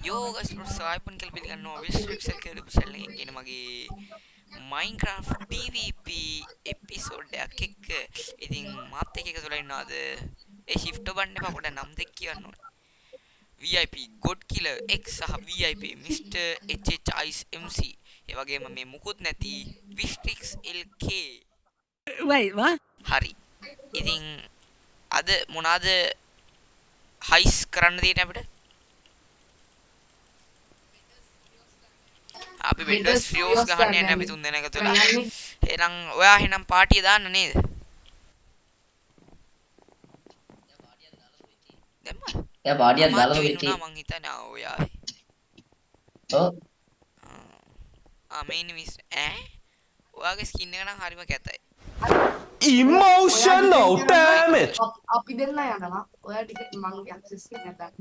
යෝගස් ප්‍රසායපන් කළ පිළිගන්නවා විශ්වක්ෂල් කරපු channel එකෙන් ගෙන මගේ Minecraft PvP එපිසෝඩ්යක් එක්ක. ඉතින් මාත් එක්ක එකතු වෙලා ඉන්නවාද? ඒ shift බටන් එපා පොඩ නම් දෙක කියන්න ඕනේ. VIP God Killer X සහ VIP Mr. HH Ice MC. ඒ වගේම මේ මුකුත් නැති Wistrix LK. Wait, what? හරි. ඉතින් අද මොනවාද හයිස් කරන්න තියෙන්නේ අපිට? අපි වෙන්ඩර්ස් ෆියෝස් ගහන්න යන්නේ අපි තුන් දෙනා එකතු වෙලා. එහෙනම් ඔයා එහෙනම් පාටිය දාන්න නේද? දැම්මා. එයා පාටියක් අමාත් දාලා ජොයින් වෙති. වුණා මං හිතන්නේ ඔයා. ඔව්. මේන් මිස් ඈ ඔයාගේ ස්කින් එක නම් හරිම කැතයි. Emotional damage. අපි දෙන්න යනවා. ඔයා ටික මං ඇක්සස් එක නැතත්.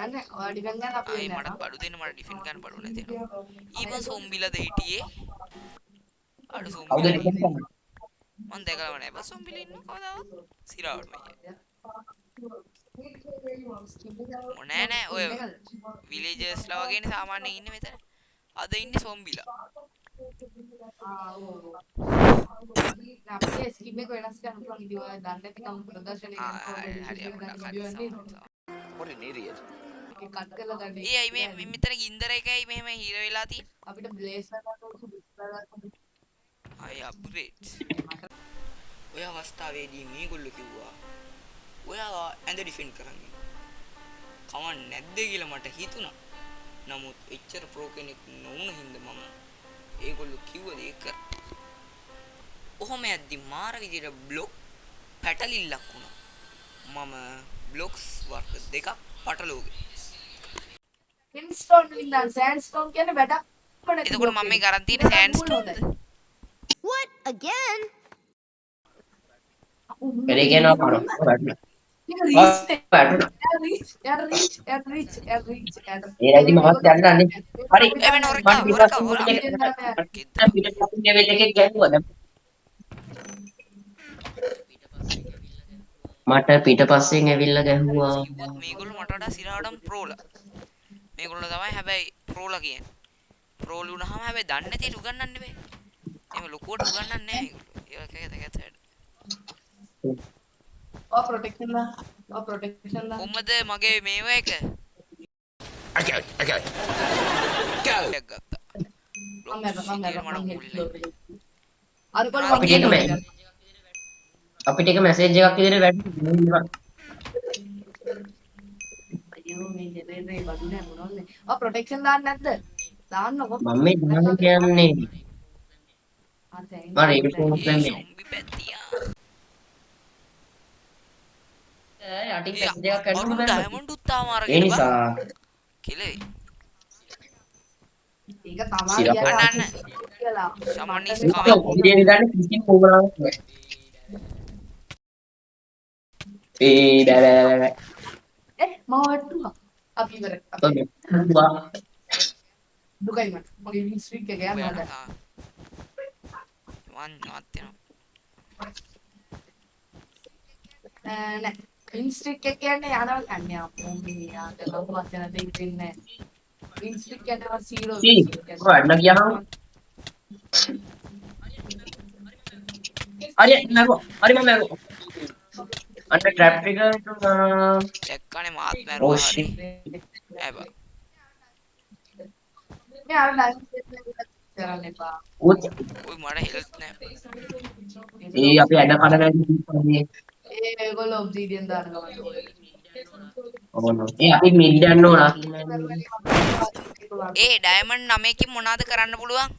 අනේ ඔයා ඩිෆෙන්ඩ් ගන්න අපි ආයේ දෙන්න මට යනවා. බඩු දෙන්න මට ඩිෆෙන්ඩ් ගන්න බඩු නැති වෙනවා. ඊබන් සොම්බිලද හිටියේ? අඩු කවුද සොම්බිල ඩිෆෙන්ඩ් කරන්නේ? මං දැකලාම නැහැ. බස් සොම්බිල ඉන්නේ කවදාවත්? සිරාවටම අයියා. නෑ නෑ ඔය විලේජර්ස්ලා වගේනේ සාමාන්‍යයෙන් ඉන්නේ මෙතන. අද ඉන්නේ සොම්බිලා. අපේ ස්කින් එක වෙනස් කරන්න පුළුවන් ඉතින් ඔයා දන්නේ නැතිකම ප්‍රදර්ශනය හරි අපිට What an idiot. කට් කරලා ගන්න. ඒ අයි මේ මෙතන ගින්දර එකයි මෙහෙම හිර වෙලා තියෙන්නේ. අපිට බ්ලේස් කරන්න අය අප්ග්‍රේඩ්. ඔය අවස්ථාවේදී මේගොල්ලෝ කිව්වා ඔයා ඇඳ ඩිෆෙන්ඩ් කරන්න. කමක් නැද්ද කියලා මට හිතුණා. නමුත් එච්චර ප්‍රෝ කෙනෙක් නොවුන හින්දා මම ඒගොල්ලෝ කිව්ව දේ කරා. ඔහොම යද්දි මාර විදියට බ්ලොක් පැටලිල්ලක් වුණා. මම බ්ලොක්ස් වර්ග දෙකක් පටලවුවේ. හින්ස්ටෝන් වලින් දැන් සෑන්ඩ්ස්ටෝන් කියන්නේ වැඩක් නැති. එතකොට මම මේ ගරන් තියෙන සෑන්ඩ්ස්ටෝන්ද? What again? වැඩේ කියනවා පාරක්. වැටුණා. ඒ රැදි මහත් යන්නන්නේ. හරි. ඒ වෙන මට පිටපස්සෙන් ලෙවල් එකේ ගැහුවා දැන්. මට පිටපස්සෙන් ඇවිල්ලා ගැහුවා. කිව්වොත් මේගොල්ලෝ මට වඩා සිරාවටම ප්‍රෝලා. මේගොල්ලෝ තමයි හැබැයි ප්‍රෝලා කියන්නේ. ප්‍රෝලු වුණාම හැබැයි දන්නේ නැති උගන්නන්න බෑ. එහෙම ලොකුවට උගන්නන්නේ නැහැ මේගොල්ලෝ. ඒක කැත. ප්‍රොටෙක්ෂන් කොහමද මගේ මේව එක? Okay, okay. Go. ගත්තා. අපිට එක මැසේජ් එකක් විදිහට වැටුණා. අයියෝ මේ ජෙනරේටරේ බඩු නෑ මොනවද? ප්‍රොටෙක්ෂන් දාන්න නැද්ද? දාන්නකො. මම මේ දාන්න කියන්නේ. මම ඒක ඒ කොහොමද සොම්බි පැත්තියා. යටින් මැසේජ් එකක් අරුන් කරනවා. ඩයමන්ඩ් උත්තාම ඒ අරගෙන බා. නිසා කෙලේ. ඒක තමයි අන්න කියලා. සමනිස් ඒක කම විදිහේ දාන්න කිසිම ප්‍රෝග්‍රෑමයක් නැහැ. බෑ. මම වට්ටුවා. අපි ඉවරයි. දුකයි මට. මගේ වින් ස්ට්‍රීක් එක යනවා දැන්. මන් නවත්තනවා. නෑ. වින් ස්ට්‍රීක් එක කියන්නේ යනවා ගන්න අපෝ මේ යාට නම් වචන දෙක දෙන්නේ නෑ. වින් ස්ට්‍රීක් කියනවා 0 ඔය අන්න ගියාම හරි මම මරුවා. අන්න ට්‍රැප් එක දැක්කනේ මාත් මැරුවා හරි. ඇබ. මේ අර ලයිව් කරන්න එපා. ඔය මට හෙල්ත් නැහැ. ඒ අපි අඩ කඩ නැති ඒගොල්ලෝ ඔබ්සිඩියන් දාන ගමන් ඔය. ඒ අපි මිඩ් යන්න ඕන. ඒ ඩයමන්ඩ් 9කින් මොනවද කරන්න පුළුවන්?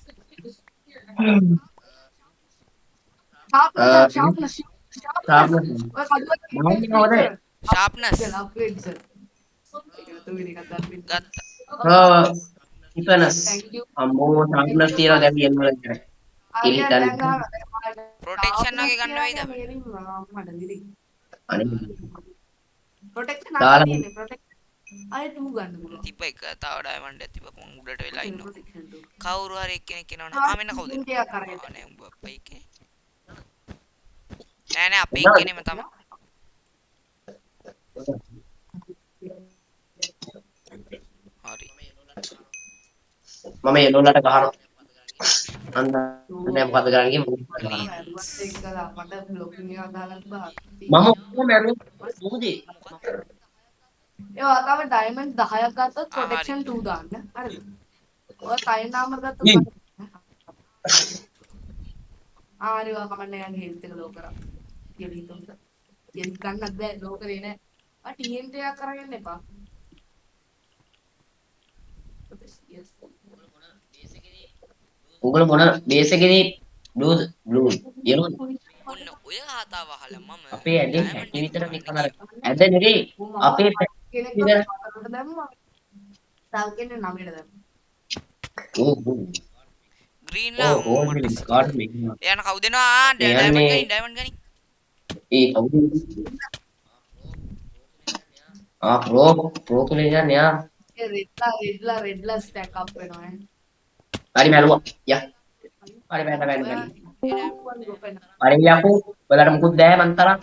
ෂාප්නස් ෂාප්නස් ගත්තා. ඉපනස් අම්මෝ ෂාප්නස් තියනවා දැන් ගේම් වල ඉතින්. ප්‍රොටෙක්ෂන් වගේ ගන්න වෙයිද? අනේ ප්‍රොටෙක්ෂන් දාලා තියෙන්නේ ප්‍රොටෙක්ෂන් අය 2 ගන්න පුළුවන්. තිබ්බ එක තව ඩයමන්ඩ් එකක් තිබ්බ මම උඩට වෙලා ඉන්නවා. ප්‍රොටෙක්ෂන් 2. කවුරු හරි එක්කෙනෙක් එනවනේ. මෙන්න කවුද? ටිකක් අරගෙන. අනේ උඹ අප්පයි එකේ. නෑ අපේ එක්කෙනෙම තමයි. මම එළවලට ගහනවා. අන්න මොකද කරන්නේ මම මට බ්ලොගින් එකක් දාලා තිබ්බා. ඔක්කොම මැරුවා මොකදේ ඒවා තමයි ඩයමන්ඩ් 10ක් ගත්තොත් හරි. ප්‍රොටෙක්ෂන් 2 දාන්න. හරිද? ඔය කයින් නාමර ගත්තොත් ඊ. ආරිවා කමන්නේ යන්නේ හෙල්ත් එක ලෝ කරා. කියලා හිතුම්ද? හෙල්ත් ගන්නත් බෑ ලෝ කරේ නෑ. ආ TNT එකක් කරගෙන එපා. උගල මොන බේස් එකේදී බ්ලූ යනවා ඔන්න ඔය කතාව අහලා මම අපේ ඇදෙන් diamond හැටි එක විතර ගන්න නිකන් අර ගියා. ඇද නෙරේ අපේ කෙනෙක් විතර කරකට දැම්මා. තව කෙනෙක් නමයට දැම්මා. ඕ green ලා ඕ මට ඕල් සිතුවා. කාඩ් මේක යන කවුද එනවා යන්නේ. diamond ගනි ඒ කවුද ප්‍රෝ කියලා කියන්නේ යා ඒ රෙඩ්ලා ස්ටැක් අප් වෙනවා ඈ. හරි මැරුවා යා හරි බෑන හරි යකෝ බලන්න මුකුත් දැහැ මන් තරම්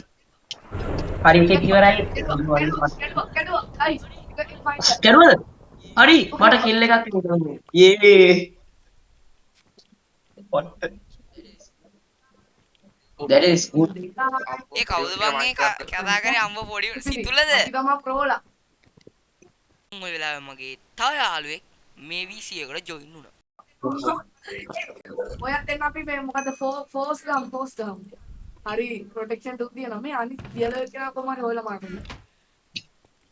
හරි විකට් ඉවරයි කැඩුවා. අයිස්. එක ෆයිට්. කරුවද හරි මට කිල් එකක් තිබුණා යේ what that is good ඒ කවුද බං ඒ කතා කරේ අම්ම පොඩි සිතුලද තමයි ප්‍රෝලා. ඔය වෙලාවෙ මගේ තව යාළුවෙක් මේ VC එකට ජොයින් වුණා. ඔයත් එන්න අපි මේ මොකද ෆෝස් ගම්. හරි ප්‍රොටෙක්ෂන් 2 දියනවා මේ අනිත් දියල කෙනා කොහමද හොයලා මාර්කන්න.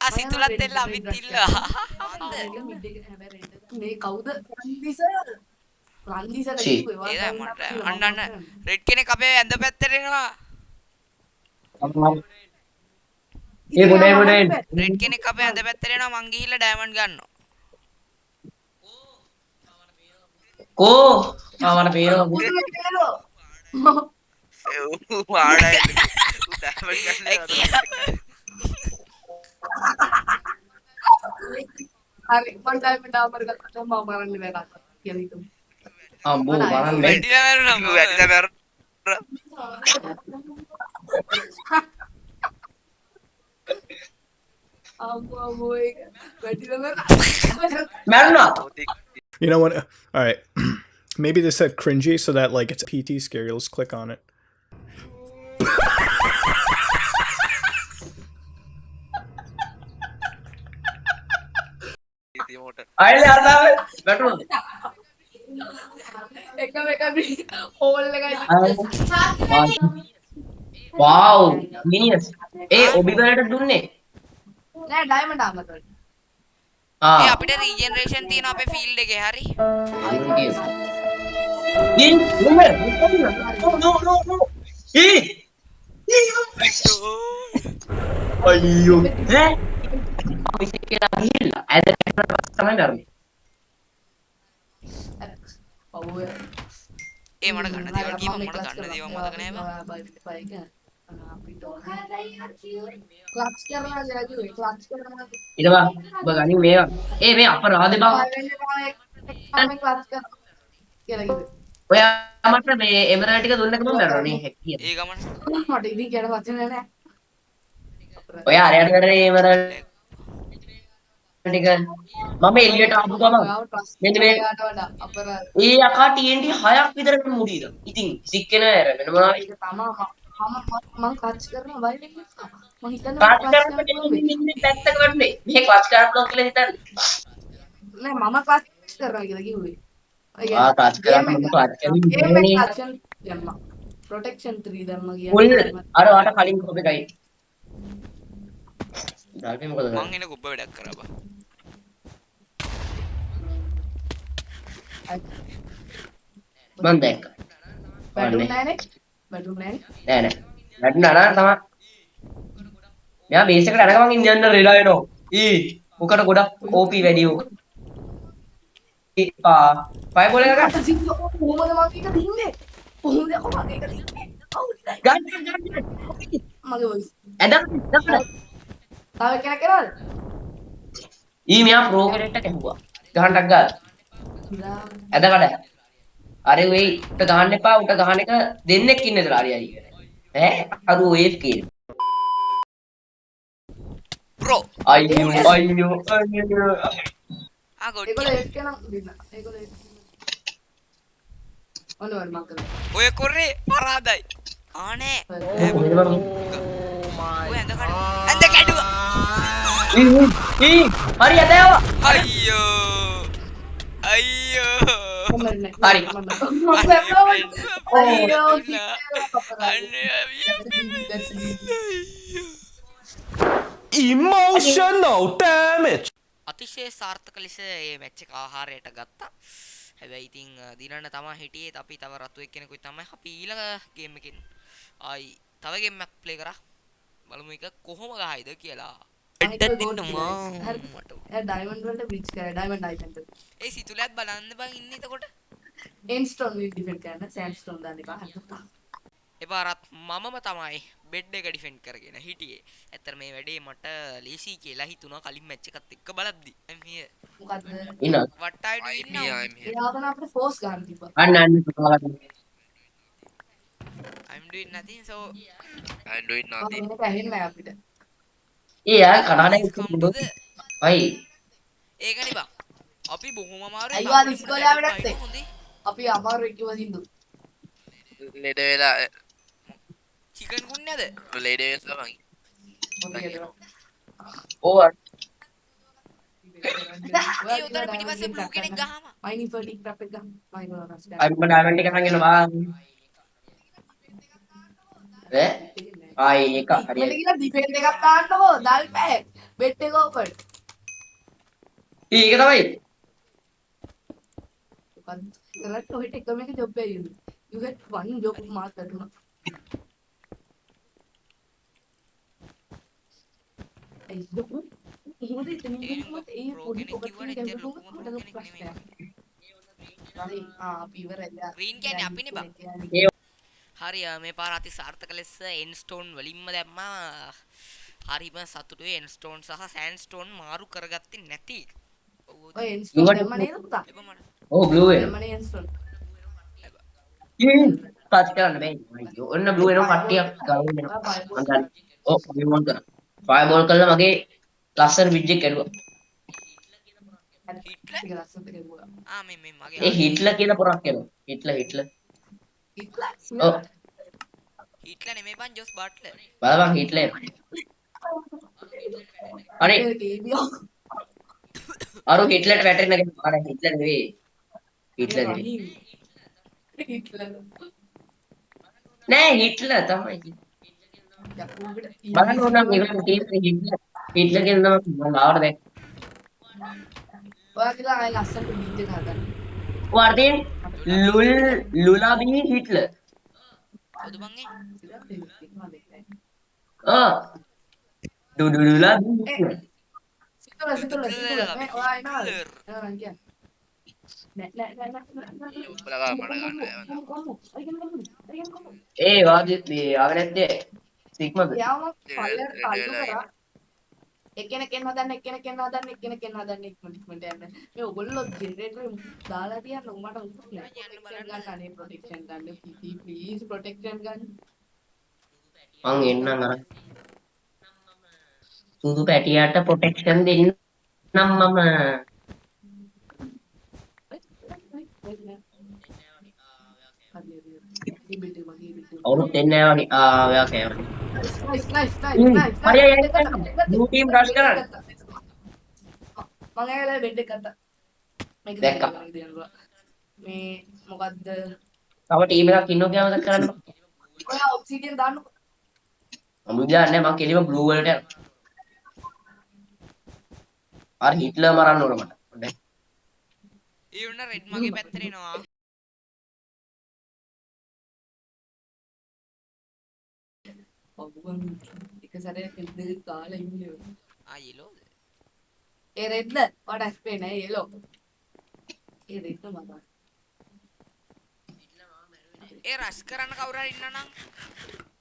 ආ සිතුලත් එල්ල අපිත් ඉල්ලුවා. මේ කවුද? රන්දිසට චී. කිව්වේ ඒ මට අන්න රෙඩ් කෙනෙක් අපේ ඇඳ පැත්තට එනවා. ඒ ගොඩේ රෙඩ් කෙනෙක් අපේ ඇඳ පැත්තට එනවා මං ගිහිල්ලා ඩයමන්ඩ් ගන්නවා. කෝ මට පේනවා හරි මන් ඩයමන්ඩ් ආමර ගත්තා මම මරන්න බෑ කියලා හිතුවා. අම්බෝ බලන්න බෑ වැටිලා මැරුණා. අම්මෝ ඒක වැටිලා මැරුණා You know what? All right. Maybe they said cringy so that like it's PT scary. Let's click on it. අයිල අරදාව වැටුණා එක හෝල් එකයි wow genius ඒ ඔබි වලට දුන්නේ නෑ ඩයමන්ඩ් ආමර වල. ඒ අපිට රීජෙනරේෂන් තියෙන අපේ ෆීල්ඩ් එකේ හරි. අයියෝ ඈ අපි කියලා ගිහිල්ලා ඇද කැටරපස් තමයි කරන්නේ ඔව් ඒ මට ගන්න දේවල් කීප මට ගන්න දේවල් මතක නෑ බං. ක්ලච් කරනවා ජාජු ක්ලච් කරනවා ඊටවා ඔබ ගනින් මේවා ඒ මේ අපරාධේ බං මම ක්ලච් කරනවා කියලා කිව්වේ. ඔයා මට මේ එමරල්ඩ් ටික දුන්නකම මැරුණා හැකියි ඒ ගමන මට ඉතින් කියන වචන නෑ. ඔයා අරයට කරේ එමරල්ඩ් ටික මම එළියට ආපු ගමන් මෙන්න මේ ඒ අකා TNT 6ක් විතර මුඩීද ඉතින් සික්කෙන ඇර වෙන මොනවා ඒක තමයි මම ක්ලච් කරනවා වයින් එක නිසා. මම හිතන්නේ ක්ලච් ක්ලච් කරනකොට ඉන්නේ පැත්තක වන්නේ මේ ක්ලච් කරනවා කියලා හිතන්නේ නෑ මම ක්ලච් කරනවා කියලා කිව්වේ. ආ ක්ලච් කරන්නේ මම ක්ලච් කරන්නේ දැම්මා. ප්‍රොටෙක්ෂන් 3 දැම්මා මුල් කියන්නේ. අර වාට කලින් කොප් එකයි ඩල්පේ මොකද කරන්නේ මං එන කොබ්බ වැඩක් කරා බං. මම දැක්කා වැටුනේ නෑනේ. වැටුනේ නෑනේ. නෑ නෑ වැටුණා මෙයා බේස් එකට අරගමන් ඉන්න රෙලා වෙනවා ඊ මොකට ගොඩක් OP වැඩි වූ පා පය බෝල එක ගන්න කොහොමද මම ඒක දින්නේ? කොහොමද මම ඒක දින්නේ? ගන්න මගේ වොයිස්. ඇදන් තව කෙනෙක් කරවද? ඊ මෙයා ප්‍රෝ කෙනෙක්ට කැහුවා ගහන්නක් ගාලා ඇද කඩ අර වෙයි උට ගහන්න එපා උට ගහන එක දෙන්නෙක් ඉන්නද හරි හරි ඈ අර වේව් කියන බ්‍රෝ අයියෝ ඒගොල්ලෝ FK නම් දෙන්න. ඒගොල්ලෝ ඔන්න මම කරා. ඔය කොරේ පරාදයි. ආනේ. කොහෙද මම? ඔය ඇඳ කැඩුවා. හරි අදෑවා. අයියෝ. අයියෝ. කොහොමද? හරි. අයියෝ. Emotional damage. අතිශය සාර්ථක ලෙස මේ මැච් එක ආහාරයට ගත්තා. හැබැයි ඉතින් දිනන්න තමයි හිටියේ. අපි තව රතු එක්කෙනෙකුයි තමයි අපි ඊළඟ ගේම් එකෙන් ආයි තව ගේම් එකක් ප්ලේ කරා. බලමු එක කොහොම ගහයිද කියලා. හරි ඩයමන්ඩ් වලට බ්‍රිජ් කරා ඩයමන්ඩ් අයිටම් එක. ඒ සිතුලත් බලන්න බං ඉන්නේ එතකොට. එන්ස්ටෝන් වල ඩිෆෙන්ඩ් කරන්න සෑන්ඩ්ස්ටෝන් දාන්න එපා. එපාරත් මමම තමයි බෙඩ් එක ඩිෆෙන්ඩ් කරගෙන හිටියේ. ඇත්තට මේ වැඩේ මට ලීසි කියලා හිතුණා කලින් මැච් එකත් එක්ක බලද්දි. I'm here. මොකද්ද? ඉන්න. What are you doing now? එයාගෙන අපිට ෆෝස් ගන්න තිබ්බා. අන්න I'm doing nothing so I'm doing nothing. මේක ඇහෙන්නේ නැහැ අපිට. ඒ යාර කඩානේ come to the අයි ඒකනේ බං. අපි බොහොම අමාරුයි. අයියෝ අද ඉස්කෝලේ ආවේ නැත්තේ. අපි අමාරු එක්කව සින්දු. ලෙඩ වෙලා චිකන් කුන්නේද? ලෙඩ වෙලා මං. ඕ ඒ උදේ පිටිපස්සේ බ්ලූ කෙනෙක් ගහම. මයිනි ෆර්ටික් ට්‍රැප් එක ගහ. මයිනි වල රස් අර මම ඩයමන්ඩ් එක අරන් එනවා ආයි එක හරි මෙන්න කියලා ඩිෆෙන්ඩ් එකක් දාන්නකෝ දල්පෑ බෙට් එක ඕපන් ඒක තමයි කරත් ඔහෙට එකම එක ජොබ් එකයි you get one job මාත් අතුන අයියෝ මොකද ඉතින් ඒ පොඩි පොකට් එකේ දැම්මම මට ප්‍රශ්නයක් හරි අපි ඉවරයි ග්‍රීන් කියන්නේ අපිනේ බං. හරි මේ පාර අති සාර්ථක ලෙස එන්ස්ටෝන් වලින්ම දැම්මා. හරිම සතුටුයි එන්ස්ටෝන් සහ සෑන්ඩ්ස්ටෝන් මාරු කරගත්තේ නැති. ඔය එන්ස්ටෝන් දැම්ම නේද පුතා ඕ බ්ලූ එක දැම්ම නේ එන්ස්ටෝන් පාස් කරන්න බෑ අයියෝ ඔන්න බ්ලූ එනවා කට්ටියක් ගලවන්න එනවා මම දන්නේ ඔව් මේ මොන් කරා ෆයර් බෝල් කළා මගේ ලස්සන විජ් එක කැඩුවා ටික ලස්සනට ගෙවුවා මේ මගේ ඒ හිට්ලර් කියන පොරක් එනවා හිට්ලර් හිට්ලර් නෙමෙයි බං ජොස් බට්ලර්. බලපන් හිට්ලර් අනේ අර හිට්ලර්ට වැටෙන්න ගියා අර හිට්ලර් නෙවෙයි හිට්ලර් නෑ හිට්ලර් තමයි බලන්න ඕන මේකට ටීම් හිට්ලර් කියන නම මම ආවට දැක්ක ඔයාලා ආයෙ ලස්සනට බීජ් එක හදන්න වර්දින් ලුලාබී හිට්ලර් කොහොද බං ලුලාබී හිට්ලර් සිතුල මේ ඔයා එනවාද නෑ කියන්න උඹලා මඩ ගන්න. ඒ වාදි මේ ආවේ නැත්තේ සිග්මද යාම පල්ලෙට තල්ලු කරා එක්කෙනෙක් එන්න හදන්න එක්කෙනෙක් එන්න හදන්න එක්කෙනෙක් එන්න හදන්න ඉක්මනට යන්න මේ ඔයගොල්ලෝ ජෙනරේටර් දාලා තියන්න උඹට උත්තර නෑ ප්‍රොටෙක්ෂන් ගන්න අනේ ප්‍රොටෙක්ෂන් ගන්න ප්ලීස් ප්‍රොටෙක්ෂන් ගන්න මං එන්නම් අර සුදු පැටියට ප්‍රොටෙක්ෂන් දෙන්න නම් මම අවුරුත් දෙන්නේ නැහැ වගේ ඔයා කෑවා nice හරි blue team rush කරන්න මම ඇවිල්ලා බෙඩ් එක ගත්තා මේක දැක්කා. මේ මොකද්ද තව ටීම් එකක් ඉන්නෝ කියලා මතක් කරන්න ඔයා ඔබ්සිඩියන් දාන්නකෝ මම දන්නේ මම කෙලිම blue වලට යනවා අර හිට්ලර් මරන්න ඕන මට හොඳයි ඒ උන්න රෙඩ් මගේ පැත්තට එනවා. ඔබන් එක සැරේ දෙක කාලා ඉන්නේ යෙලෝද? ඒ රෙඩ්ද what explain A yellow A red මම ඒ රෂ් කරන්න කවුරු හරි ඉන්නනම්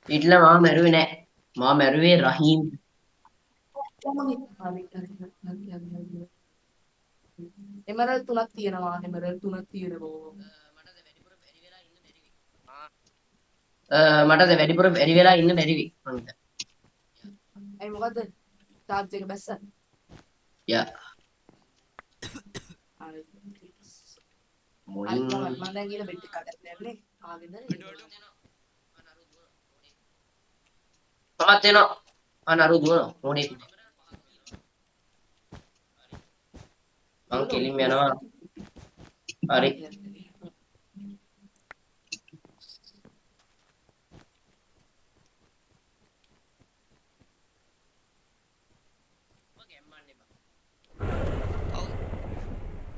හිට්ලර් මාව මැරුවේ නෑ මාව මැරුවේ රහීම් එමරල් 3ක් තියෙනවා එමරල් 3ක් තියෙනවා මට වැඩිපුර වැඩි වෙලා ඉන්න බැරි වෙයි මං හිතා. ඒ මොකද්ද චාර්ජ් එක බැස්ස යා මුලින් මම දැන් කියලා බෙට් එක කඩන්න යන්නේ කාගෙන්ද තමත් එනවා අනරු දුවනවා මොනේ මං කෙලින්ම යනවා හරි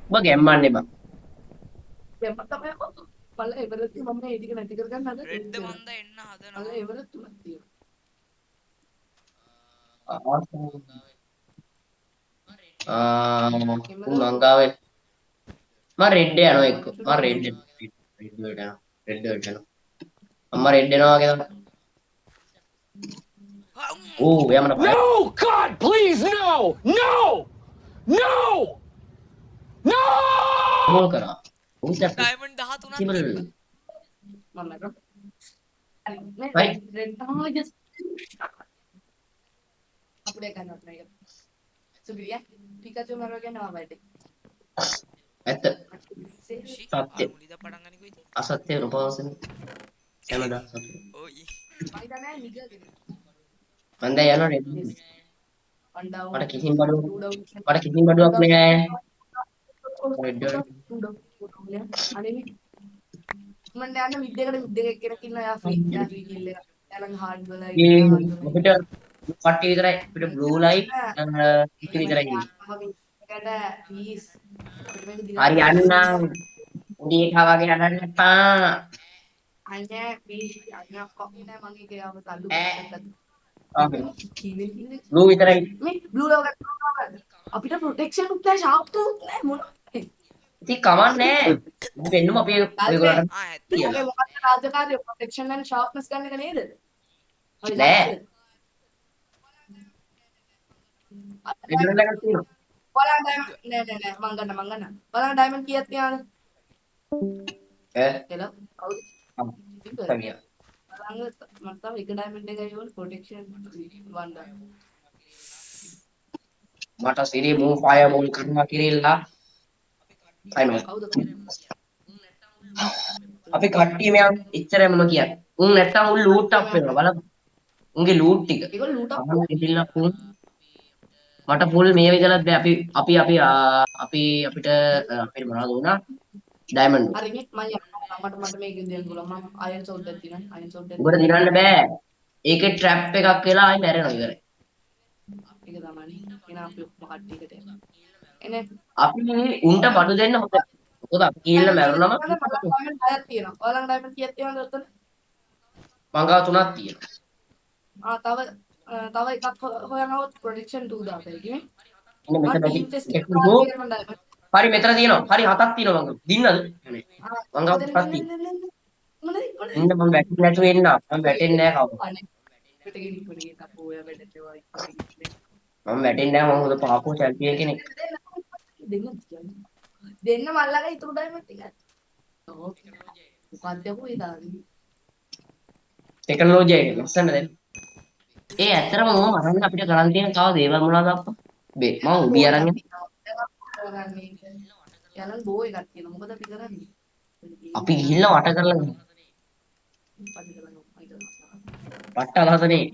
ඔබ ගැම්මන්නේ බං දෙමත් තමයි පල්ල එවරත් මම මේ ටික නැති කරගන්න හදන්නේ රෙඩ්ඩ මන්ද එන්න හදනවා පල්ල එවරත් තුනක් තියෙනවා මංගාවේ මම රෙඩ් යනවා එක්ක මම රෙඩ් වලට යනවා රෙඩ් වලට යනවා අම්මා රෙඩ් එනවා වගේ තමයි ඕ එයා මට බය No! God, please, no! No! No! No! මොල් කරා උන්ට ඩයමන්ඩ් 13ක් සිබල් මම නේද Right. අපුඩේ ගන්නවා නේද සුබිරියා පිකාචු මරගෙන ආවා වැඩේ ඇත්ත සත්‍ය මුලින්ද පටන් ගන්නේ කොයිද අසත්‍ය රූපවසන කැනඩා සත්‍ය ඔයි මයි තමයි නිගගෙන මන්ද යනවා රෙඩ් අන්ඩාව මට කිසිම බඩුවක් නෑ රෙඩ් අනේ මම යන මිඩ් එකට මිඩ් එකක් කෙනෙක් ඉන්නවා යා ෆ්‍රී කිල් එක යාලගේ හાર્ඩ් වල අපිට කට්ටිය විතරයි අපිට බ්ලූ ලයිට් එක විතරයි ඉන්නේ. එකට ප්ලීස් අපිට මේක හරි යන්නම් උඩි එකා වගේ හදන්න එපා අනේ ප්ලීස් අන්න කොහේ නෑ මම ඒක යාව තල්ලු ඕකේ බ්ලූ විතරයි මේ බ්ලූ ලෝක අපිට ප්‍රොටෙක්ෂන් උත් නැහැ ෂාප් තුත් නැහැ මොනවා ඉතින් කමන්නේ නෑ වෙන්නම අපි ඔයගොල්ලන්ට ඇත්ත ඔගේ මොකක්ද රාජකාරිය ප්‍රොටෙක්ෂන් and sharpness ගන්න එක නේද? හරි නෑ. ඔයාලා රෙඩ් ළඟ තියෙනවා ඩයමන්ඩ් නෑ මං ගන්න ඔයාලා ඩයමන්ඩ් කීයක් තියනවද? ඈ එලා කවුද? සමියා ඔයාලා මට තව එක ඩයමන්ඩ් එකයි ඕන ප්‍රොටෙක්ෂන් 1 මට සිරි මූ ෆයර් බෝල් කරනවා කිරිල්ලා අයිනෝ කවුද? අපි කට්ටිය මෙයා එච්චරයි මම කියන්නේ උන් නැත්තම් උන් ලූට් අප් වෙනවා බලන්න උන්ගේ ලූට් ටික ඒගොල්ලෝ ලූට් අප් අහන්න ඉතිල්ලා උන් මට ෆුල් මේ විදිහට බෑ අපිට අපිට මොනවද වුණා ඩයමන්ඩ් හරි මේ මට මේක දෙන්න පුළුවන් මම අයන් සෝඩ් එකක් තියෙනවා අයන් සෝඩ් එක උඹට දිනන්න බෑ ඒකේ ට්‍රැප් එකක් වෙලා ආයි මැරෙනවා ඉවරයි ඒක තමයි එන අපි ඔක්කොම කට්ටියකට එනේ අපි උන්ට බඩු දෙන්න හොඳ මොකද අපි කියලා මැරුණම ඩයමන්ඩ් 6ක් තියෙනවා ඔයාලා ඩයමන්ඩ් කීයක් තියෙනවද ඔතන මංගා 3ක් තියෙනවා තව එකක් හොයනවොත් ප්‍රොඩක්ෂන් 2 දාපේ කිනේ ඉන්න මෙතන මම ටීම් ටෙස්ට් එක හරි කරන්න මෙතන තියෙනවා හරි 7ක් තියෙනවා මංගා දින්නද මංගා 7ක් තියෙනවා ඉන්න මම වැටෙන්නේ නැතුව එන්න මම වැටෙන්නේ නැහැ කවුරු මම වැටෙන්නේ නැහැ මම හොඳ පාපෝ චැම්පියන් කෙනෙක් දෙන්න මල්ලගේ ඉතුරු ඩයමන්ඩ් ටික ඕකේ මොකක්ද කොයි දාන්නේ ටෙක්නොලොජි එක ලස්සන දැන් ඒ ඇත්තටම මම මරන්න අපිට කරන් තියෙන තව දේවල් මොනවද අප්පා බේ මම උබි අරන් යලන් බෝ එකක් තියෙනවා මොකද අපි කරන්නේ අපි ගිහිල්ලා වට කරලා වට අදහසනේ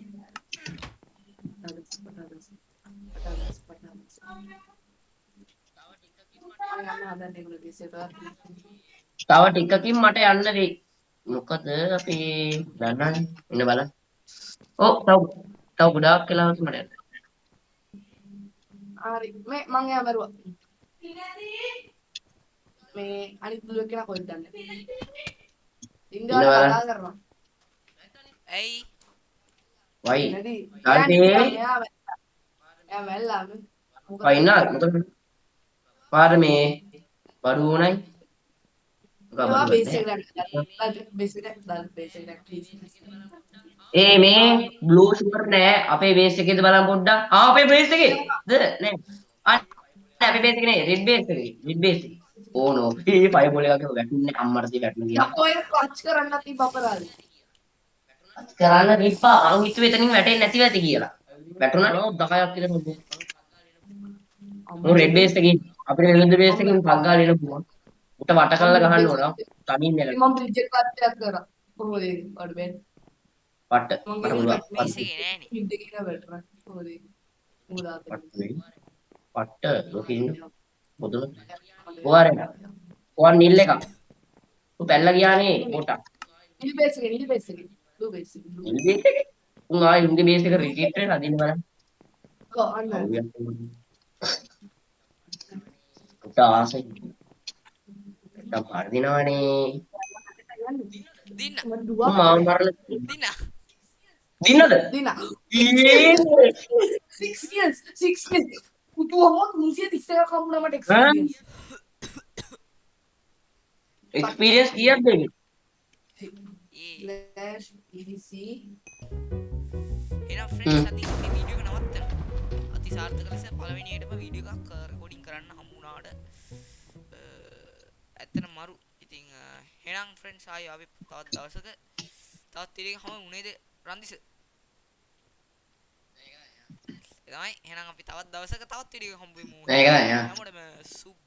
තව ටිකකින් මට යන්න වෙයි මොකද අපි දන්නවනේ ඉන්න බලන්න ඔව් තව ගොඩාක් වෙලාවක් මට යන්න හරි මේ මං එයා මරුවා මේ අනිත් දුර කෙනා කොහෙද දන්නේ ඉන්දියාව කතා කරනවා ඇයි වයි නැති ඩල්ටේ එයා වැල්ලා වයින්නා මොකද පාර මේ බඩු ඕනයි ඒවා බේසික් දාන්න බේසික් ප්ලීස් ඒ මේ බ්ලූ ෂුගර් නෑ අපේ බේස් එකේද බලන්න පොඩ්ඩක් අපේ බේස් එකේද නෑ අපේ බේස් එකේ නේ රෙඩ් බේස් එකේ ඕ නෝ මේ ෆයර් බෝල් එකක් වැටුන්නේ අම්මට වැටුනේ යකෝ ඒක ක්ලච් කරන්න තිබ්බ අපරාධ කරන්න රිප්පා මං හිතුවේ එතනින් වැටෙන්නේ නැතිව ඇති කියලා වැටුණා නෝ 10ක් විතර මොකද රෙඩ් බේස් එකේ අපිට විරුද්ධ බේස් එකකින් පග් ගාලා එන්න පුළුවන්. උට වට කරලා ගහන්න ඕන. තනින් එක. මම බ්‍රිජ් එක කට්ටයක් කරා. කොහොමද ඒක? ඔඩ බෙන්. වට. මම මට ගෙනින් පුළුවන්. බේස් එකේ නෑනේ. බ්‍රිජ් එකේ ඉන්න වැටරන්. කොහොමද ඒක? උදාත. වට ලෝකෙ ඉන්න පොදුම. ඔයාරේ. ඔයා නිල් එක. උ පැල්ලා ගියානේ පොටා. නිල් බේස් එකේ. බ්ලූ බේස් එකේ. නිල් බේස් එකේ. උන් ආයේ උන්ගේ බේස් එක රිට්‍රීට් වෙලා අදින්න බලන්න. ඔව් අන්න. පුතා ආසයි. තා පරදිනවනේ. දින්න මාව මරලා දින්න දින්නද? දිනා. ඊයේ 6 years. පුතුවම 331 කම්බුනා මට එක්ස්පීරියන්ස්. එක්ස්පීරියන්ස් කීයක්ද ඒක? ඒ EDC එහෙනම් ෆ්‍රෙන්ඩ්ස් අද මේ වීඩියෝ එක නවත්තනවා. අති සාර්ථක ලෙස පළවෙනියටම වීඩියෝ එකක් රෙකෝඩින් කරන්න හම්බුණාට ඇත්තට මරු. ඉතින් එහෙනම් ෆ්‍රෙන්ඩ්ස් ආයෙ අපි තවත් දවසක තවත් වීඩියෝ එකක් හමු උනේද රන්දිස? එහෙනම් අපි තවත් දවසක තවත් වීඩියෝ එකක් හම්බ වෙමු. ඒක තමයි. හැමෝටම සුබ